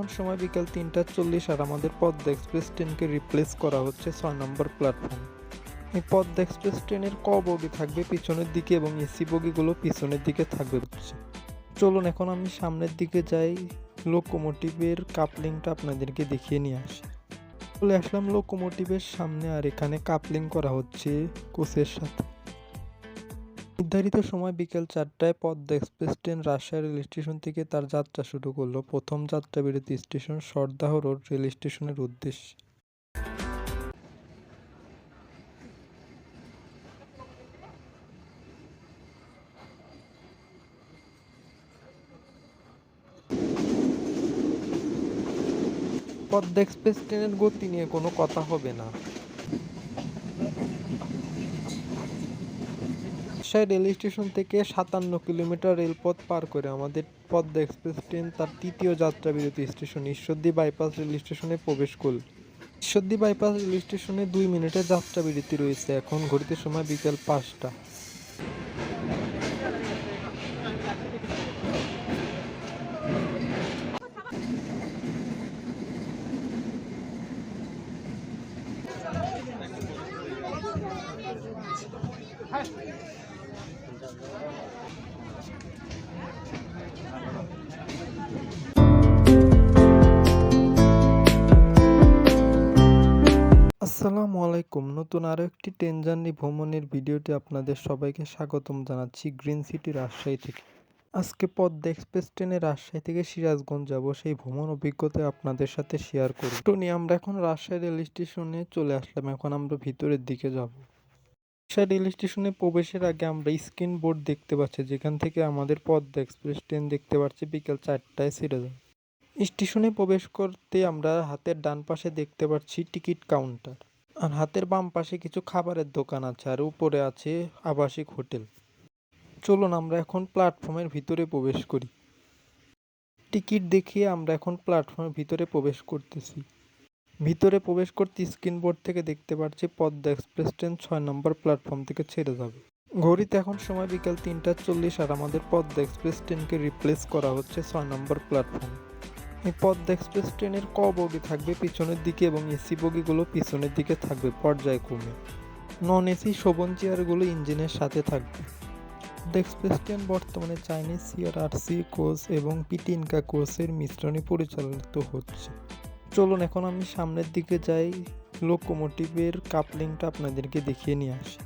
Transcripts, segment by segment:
এখন সময় বিকাল ৩:৪০ আর আমাদের পদ্মা এক্সপ্রেস ট্রেনকে রিপ্লেস করা হচ্ছে ৬ নম্বর প্ল্যাটফর্ম। এই পদ্মা এক্সপ্রেস ট্রেনের ক বগি থাকবে পিছনের দিকে এবং এসি বগিগুলো পিছনের দিকে থাকবে হচ্ছে। চলুন এখন আমি সামনের দিকে যাই, লোকোমোটিভের কাপলিংটা আপনাদেরকে দেখিয়ে নিয়ে আসি। চলে আসলাম লোকোমোটিভের সামনে, আর এখানে কাপলিং করা হচ্ছে কোচের সাথে। নির্ধারিত সময় বিকেল ৪টায় Padma express train Rajshahi rail station থেকে তার যাত্রা শুরু করলো প্রথম যাত্রা বিরতি স্টেশন সরদাহ রোড রেল স্টেশনের উদ্দেশ্যে। পদ্মা এক্সপ্রেস ট্রেনের গতি নিয়ে কোনো কথা হবে না। রাজশাহী রেল স্টেশন থেকে ৫৭ কিলোমিটার রেলপথ পার করে আমাদের পদ্মা এক্সপ্রেস ট্রেন তার তৃতীয় যাত্রা বিরতি স্টেশন ঈশ্বরদী বাইপাস রেল স্টেশনে প্রবেশ করল। ঈশ্বরদী বাইপাস রেল স্টেশনে ২ মিনিটের যাত্রা বিরতি রয়েছে। এখন ঘড়িতে সময় বিকেল ৫টা। আসসালামু আলাইকুম, নতুন আরও একটি ট্রেন জার্নি ভ্রমণের ভিডিওতে আপনাদের সবাইকে স্বাগতম জানাচ্ছি গ্রিন সিটি রাজশাহী থেকে। আজকে পদ্মা এক্সপ্রেস ট্রেনে রাজশাহী থেকে সিরাজগঞ্জ যাব, সেই ভ্রমণ অভিজ্ঞতা আপনাদের সাথে শেয়ার করব। তো নিয়ে আমরা এখন রাজশাহী রেল স্টেশনে চলে আসলাম, এখন আমরা ভিতরের দিকে যাব। রাজশাহী রেল স্টেশনে প্রবেশের আগে আমরা স্ক্রিন বোর্ড দেখতে পাচ্ছি, যেখান থেকে আমাদের পদ্মা এক্সপ্রেস ট্রেন দেখতে পাচ্ছি বিকেল ৪টায় ছেড়ে যাবে। স্টেশনে প্রবেশ করতে আমরা হাতের ডান পাশে দেখতে পাচ্ছি টিকিট কাউন্টার, আর হাতের বাম পাশে কিছু খাবারের দোকান আছে, আর উপরে আছে আবাসিক হোটেল। চলুন আমরা এখন প্ল্যাটফর্মের ভিতরে প্রবেশ করি। টিকিট দেখিয়ে আমরা এখন প্ল্যাটফর্মের ভিতরে প্রবেশ করতেছি। ভিতরে প্রবেশ করতে স্ক্রিন বোর্ড থেকে দেখতে পাচ্ছি পদ্মা এক্সপ্রেস ট্রেন ৬ নম্বর প্ল্যাটফর্ম থেকে ছেড়ে যাবে। ঘড়িতে এখন সময় বিকাল ৩:৪০ আর আমাদের পদ্মা এক্সপ্রেস ট্রেনকে রিপ্লেস করা হচ্ছে ৬ নম্বর প্ল্যাটফর্ম। এই পদ্মা এক্সপ্রেস ট্রেনের ক বগি থাকবে পিছনের দিকে এবং এসি বগিগুলো পিছনের দিকে থাকবে পর্যায়ক্রমে। নন এসি শোভন চেয়ারগুলো ইঞ্জিনের সাথে থাকবে। পদ্মা এক্সপ্রেস ট্রেন বর্তমানে চাইনিজ সিআরআরসি কোচ এবং পিটিনকা কোচের মিশ্রণে পরিচালিত হচ্ছে। চলুন এখন আমি সামনের দিকে যাই, লোকোমোটিভের কাপলিংটা আপনাদেরকে দেখিয়ে নিয়ে আসি।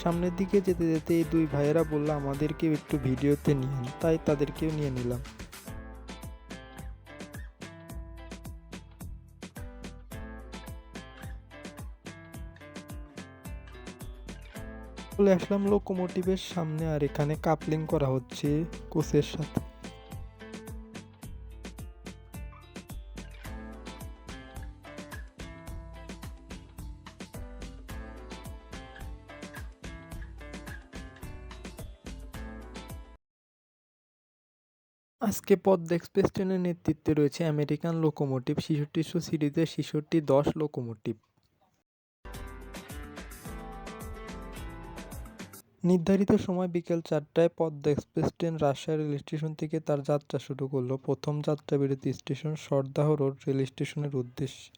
সামনের দিকে যেতে যেতে এই দুই ভাইয়েরা বললো আমাদেরকেও একটু ভিডিওতে নিয়ে, তাই তাদেরকেও নিয়ে নিলাম। চলে আসলাম লোকোমোটিভের সামনে, আর এখানে কাপলিং করা হচ্ছে কোচের সাথে। আজকে পদ্মা এক্সপ্রেস ট্রেনের নেতৃত্বে রয়েছে আমেরিকান লোকোমোটিভ ৬৬০০ সিরিজের ৬৬-১০ লোকোমোটিভ। নির্ধারিত সময় বিকেল ৪টায় Padma express train Rajshahi rail station থেকে তার যাত্রা শুরু করলো প্রথম যাত্রা বিরতি স্টেশন সরদাহ রোড রেল স্টেশনের উদ্দেশ্যে।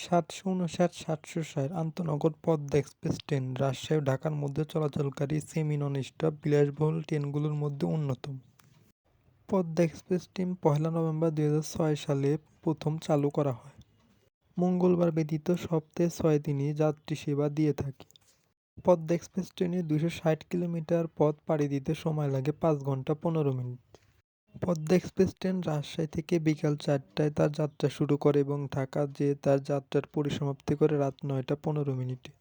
759-760 আন্তনগর পদ্মা এক্সপ্রেস ট্রেন রাজশাহী ও ঢাকার মধ্যে চলাচলকারী সেমি নন-স্টপ বিলাসবহুল ট্রেনগুলোর মধ্যে অন্যতম। পদ্মা এক্সপ্রেস ট্রেন 1 নভেম্বর 2006 সালে প্রথম চালু করা হয়। মঙ্গলবার ব্যতীত সপ্তাহে 6 দিনই যাত্রী সেবা দিয়ে থাকে। পদ্মা এক্সপ্রেস ট্রেনে 260 কিলোমিটার পথ পাড়ি দিতে সময় লাগে 5 ঘন্টা 15 minute. Padma express train Rajshahi থেকে বিকাল 4টায় তার যাত্রা শুরু করে এবং ঢাকা যেয়ে তার যাত্রার পরিসমাপ্তি করে রাত 9টা 15 মিনিটে।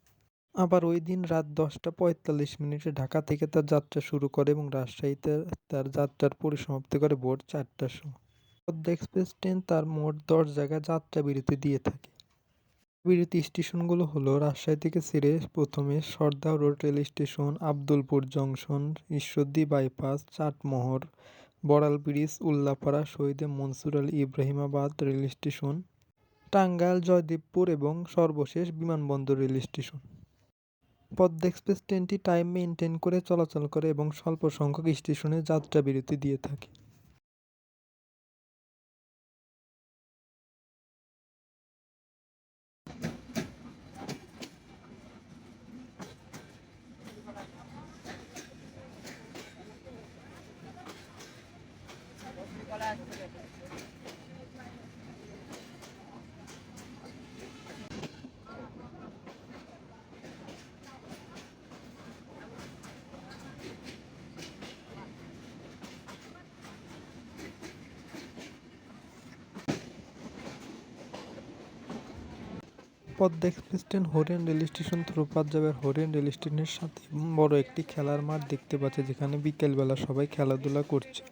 আবার ওই দিন রাত 10টা 45 মিনিটে ঢাকা থেকে তার যাত্রা শুরু করে এবং রাজশাহীতে তার যাত্রার পরিসমাপ্তি করে ভোর 4টার সময়। পদ্মা এক্সপ্রেস ট্রেন তার মোট 10 জায়গায় যাত্রা বিরতি দিয়ে থাকে। বিরতি স্টেশনগুলো হলো: রাজশাহী থেকে ছেড়ে প্রথমে Sardah road rail station, Abdulpur junction, Ishwardi bypass, Chatmohar, Baral bridge, Ullapara, Shahid Mansur Ali Ibrahimabad rail station, Tangail, Joydebpur এবং সর্বশেষ বিমানবন্দর রেল স্টেশন। পদ্মা এক্সপ্রেস ট্রেনটি টাইম মেনটেন করে চলাচল করে এবং স্বল্প সংখ্যক স্টেশনে যাত্রা বিরতি দিয়ে থাকে। পদ্মা এক্সপ্রেস ট্রেন হরিণ রেল স্টেশন থ্রু পাঞ্জাবের হরিণ রেল স্টেশনের সাথে বড় একটি খেলার মাঠ দেখতে পাচ্ছে, যেখানে বিকেলবেলা সবাই খেলাধুলা করছে।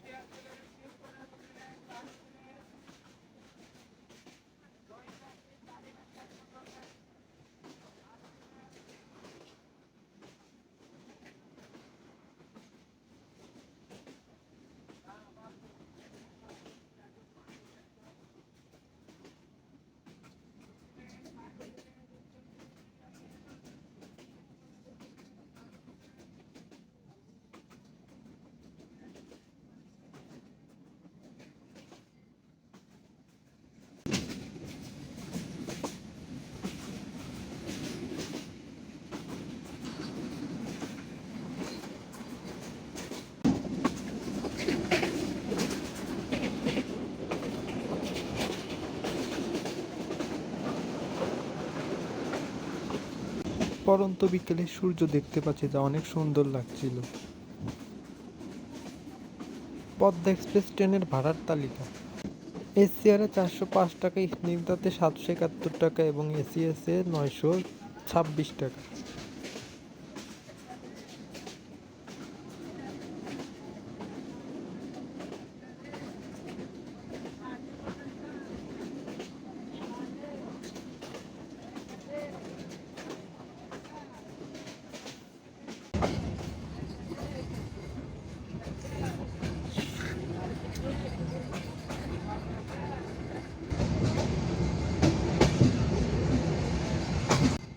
পরন্ত বিকেলে সূর্য দেখতে পাচ্ছি, যা অনেক সুন্দর লাগছিল। পদ্মা এক্সপ্রেস ট্রেনের ভাড়ার তালিকা: এসি এর 405 টাকা, স্নিগ্ধাতে 771 টাকা এবং এসিএস এ 926 টাকা।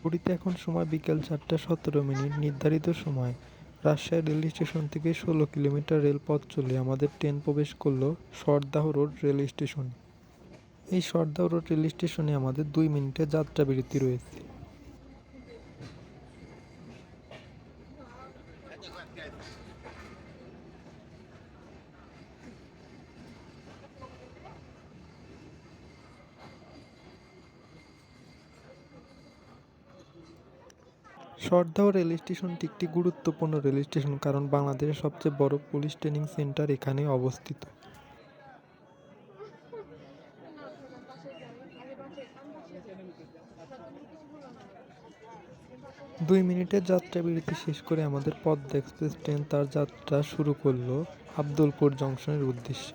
ঘড়িতে এখন সময় বিকেল 4টা 17 মিনিট। নির্ধারিত সময় রাজশাহী রেল স্টেশন থেকে 16 কিলোমিটার রেলপথ চলে আমাদের ট্রেন প্রবেশ করলো সরদাহ রোড রেল স্টেশনে। এই সরদাহ রোড রেল স্টেশনে আমাদের 2 মিনিটের যাত্রা বিরতি রয়েছে। সরদাহ রেল স্টেশনটি একটি গুরুত্বপূর্ণ রেল স্টেশন, কারণ বাংলাদেশের সবচেয়ে বড় পুলিশ ট্রেনিং সেন্টার এখানে অবস্থিত। 2 মিনিটের যাত্রা বিরতি শেষ করে আমাদের পদ্মা এক্সপ্রেস ট্রেন তার যাত্রা শুরু করলো আব্দুলপুর জংশনের উদ্দেশ্যে।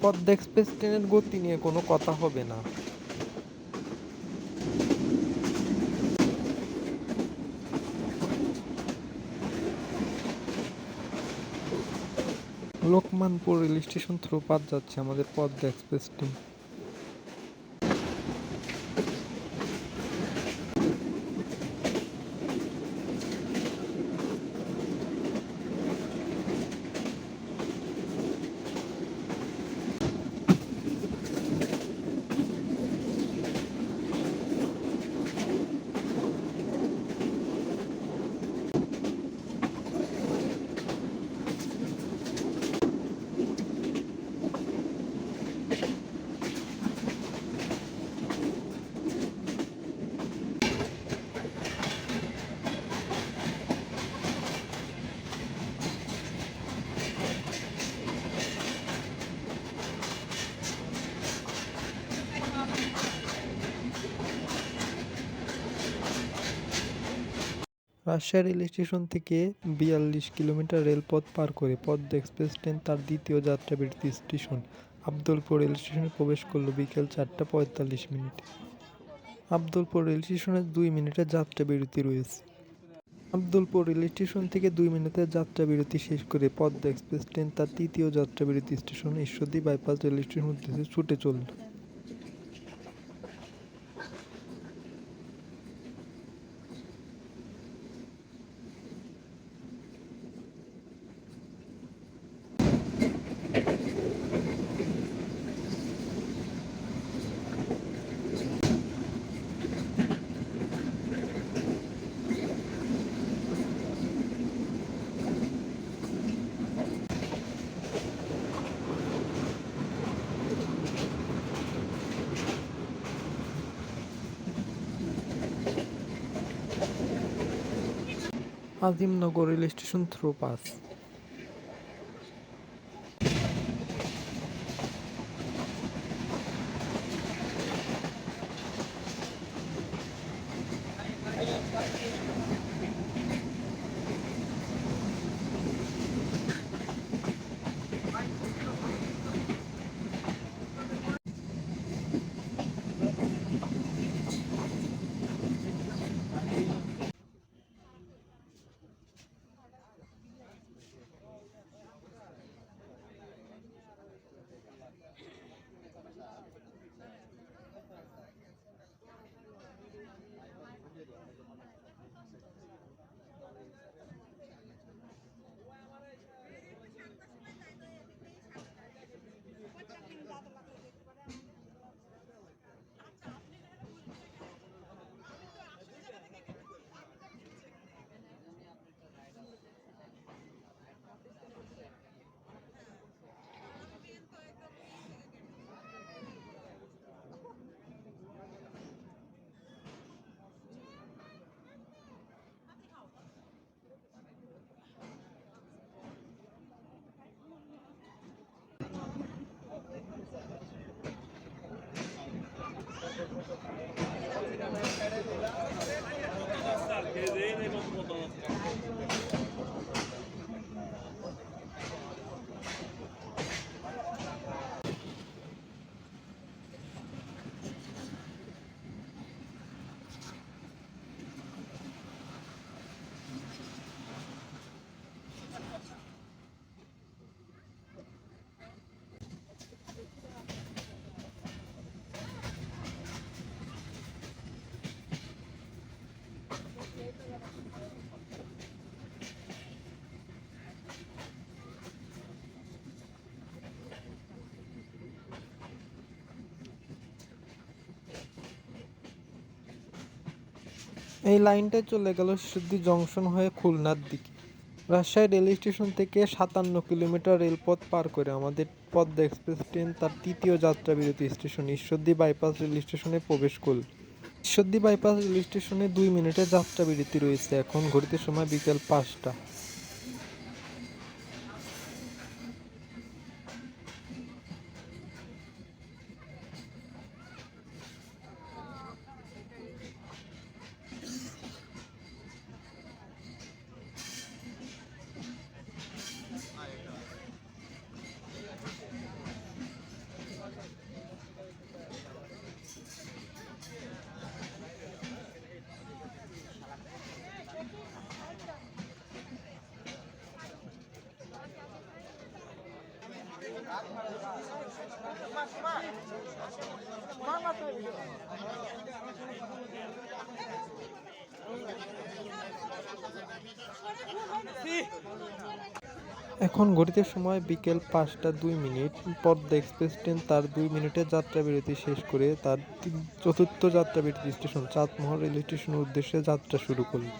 পদ্মা এক্সপ্রেস ট্রেনের গতি নিয়ে কোনো কথা হবে না। Lokmanpur rail station through pass যাচ্ছে আমাদের Padma express train. Rajshahi rail station থেকে ৪২ কিলোমিটার রেলপথ পার করে পদ্মা এক্সপ্রেস ট্রেন তার দ্বিতীয় যাত্রাবিরতি স্টেশন আবদুলপুর রেল স্টেশনে প্রবেশ করল বিকেল ৪টা ৪৫ মিনিটে। আবদুলপুর রেল স্টেশনে ২ মিনিটের যাত্রাবিরতি রয়েছে। আবদুলপুর রেল স্টেশন থেকে ২ মিনিটের যাত্রাবিরতি শেষ করে পদ্মা এক্সপ্রেস ট্রেন তার তৃতীয় যাত্রাবিরতি স্টেশন ঈশ্বরদী বাইপাস রেল স্টেশন উদ্দেশ্যে ছুটে চলল। Azimnagar rail station through pass. এই লাইনটা চলে গেল শিশুদ্দি জংশন হয়ে খুলনার দিকে। রাজশাহী রেল স্টেশন থেকে ৫৭ কিলোমিটার রেলপথ পার করে আমাদের পদ্মা এক্সপ্রেস ট্রেন তার তৃতীয় যাত্রাবিরতি স্টেশন ঈশ্বরদী বাইপাস রেল স্টেশনে প্রবেশ করল। ঈশ্বরদী বাইপাস রেল স্টেশনে ২ মিনিটের যাত্রাবিরতি রয়েছে। এখন ঘড়িতে সময় বিকেল ৫টা। এখন ঘড়িতে সময় বিকেল ৫টা ২ মিনিট। পদ্মা এক্সপ্রেস ট্রেন তার ২ মিনিটের যাত্রাবিরতি শেষ করে তার চতুর্থ যাত্রাবিরতি স্টেশন চাটমোহর রেল স্টেশনের উদ্দেশ্যে যাত্রা শুরু করল।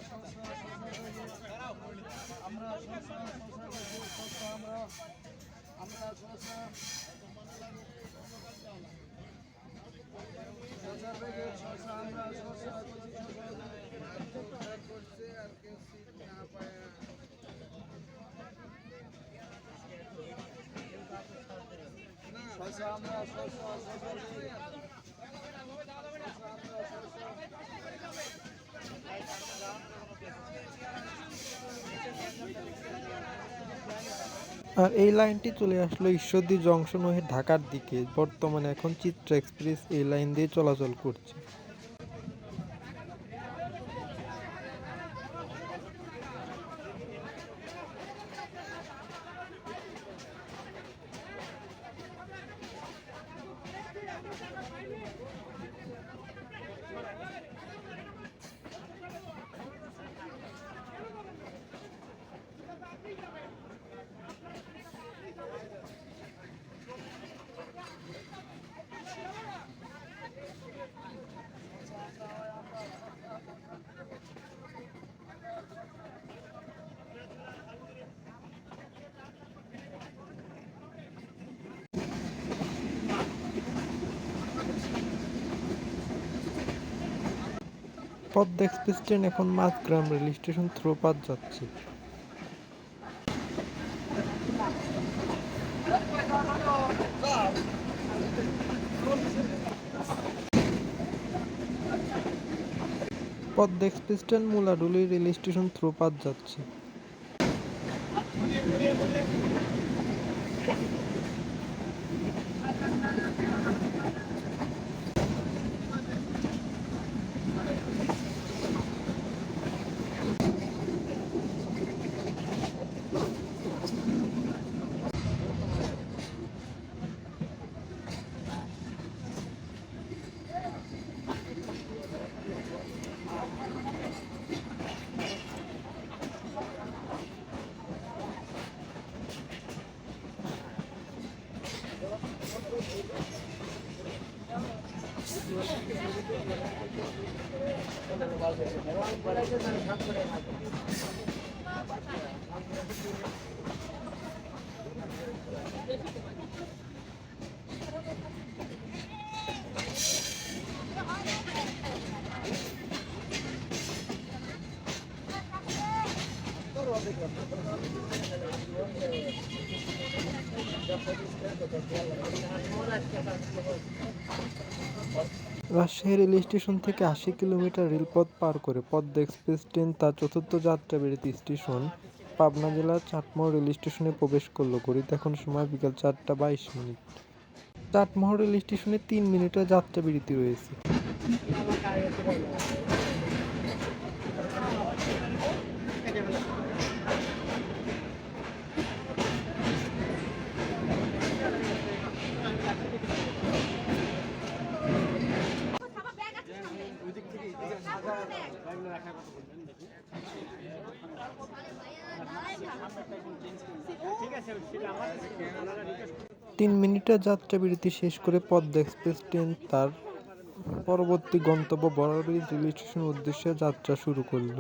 আর এই লাইনটি চলে আসলো ঈশ্বরদী জংশন হয়ে ঢাকার দিকে। বর্তমানে এখন চিত্রা এক্সপ্রেস এই লাইন দিয়ে চলাচল করছে। পদ্মা এক্সপ্রেস ট্রেন এখন মাঝগ্রাম রেল স্টেশন থ্রোপাথ যাচ্ছে। Padma express train Muladuli rail station through pass যাচ্ছে। রাজশাহী রেল স্টেশন থেকে ৮০ কিলোমিটার রেলপথ পার করে পদ্মা এক্সপ্রেস ট্রেন তার চতুর্থ যাত্রাবিরতি স্টেশন পাবনা জেলার চাটমোহর রেল স্টেশনে প্রবেশ করলো। ঘড়িতে এখন সময় বিকেল ৪টা ২২ মিনিট। চাটমোহর রেল স্টেশনে ৩ মিনিটের যাত্রাবিরতি রয়েছে। ৩ মিনিটের যাত্রাবিরতি শেষ করে পদ্মা এক্সপ্রেস ট্রেন তার পরবর্তী গন্তব্য বড়াইল রেল স্টেশনের উদ্দেশ্যে যাত্রা শুরু করল।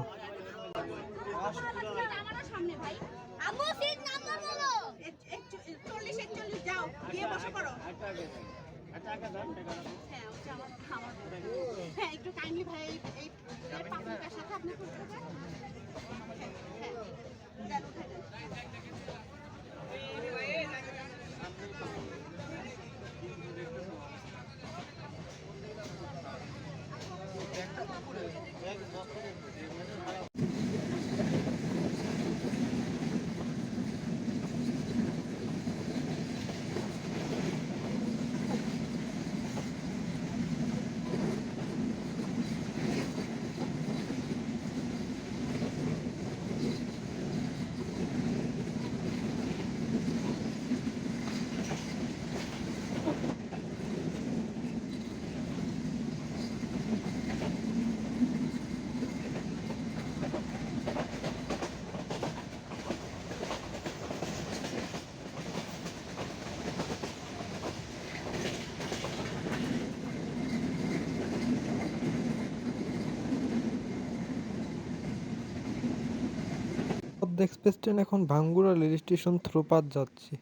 পদ্মা এক্সপ্রেস ট্রেন এখন Bhangura rail station through pass যাচ্ছে।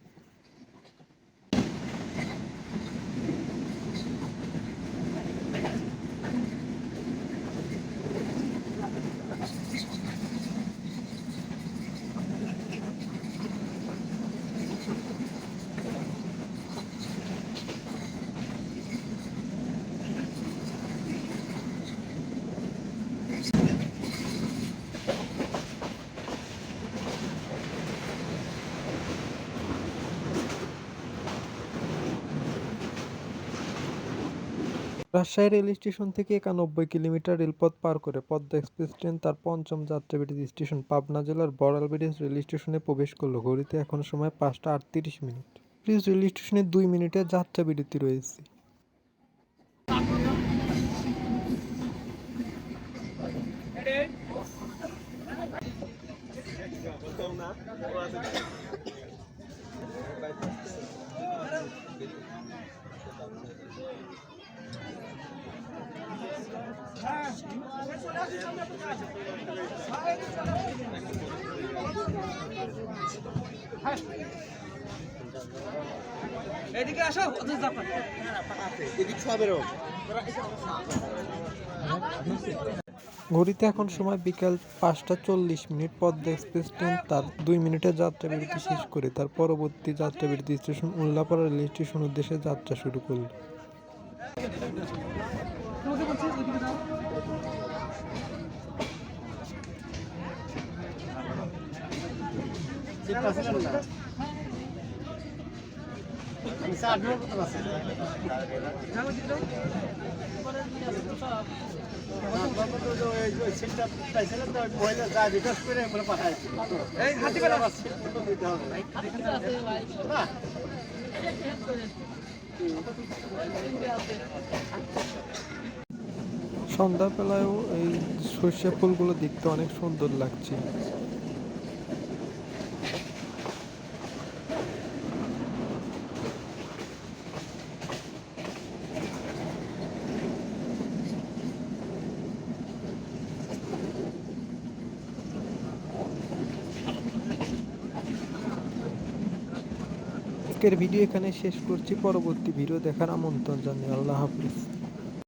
রাজশাহী রেল স্টেশন থেকে 91 কিলোমিটার রেলপথ পার করে পদ্মা এক্সপ্রেস ট্রেন তার পঞ্চম যাত্রাবিরতি স্টেশন পাবনা জেলার বড়াল ব্রিজ রেল স্টেশনে প্রবেশ করলো। ঘড়িতে এখন সময় 5টা 38 মিনিট। ব্রিজ রেল স্টেশনে 2 মিনিটের যাত্রাবিরতি রয়েছে। এদিকে আসো ঘড়িতে এখন সময় বিকাল 5টা 40 মিনিট। পদ্মা এক্সপ্রেস ট্রেন তার 2 মিনিটের যাত্রাবিরতি শেষ করে তার পরবর্তী যাত্রাবিরতি স্টেশন উল্লাপাড়া রেল স্টেশন উদ্দেশ্যে যাত্রা শুরু করল। সন্ধ্যাবেলায়ও এই সর্ষে ফুলগুলো দেখতে অনেক সুন্দর লাগছে। আজকের ভিডিও এখানে শেষ করছি। পরবর্তী ভিডিও দেখার আমন্ত্রণ জানিয়ে আল্লাহ হাফিজ।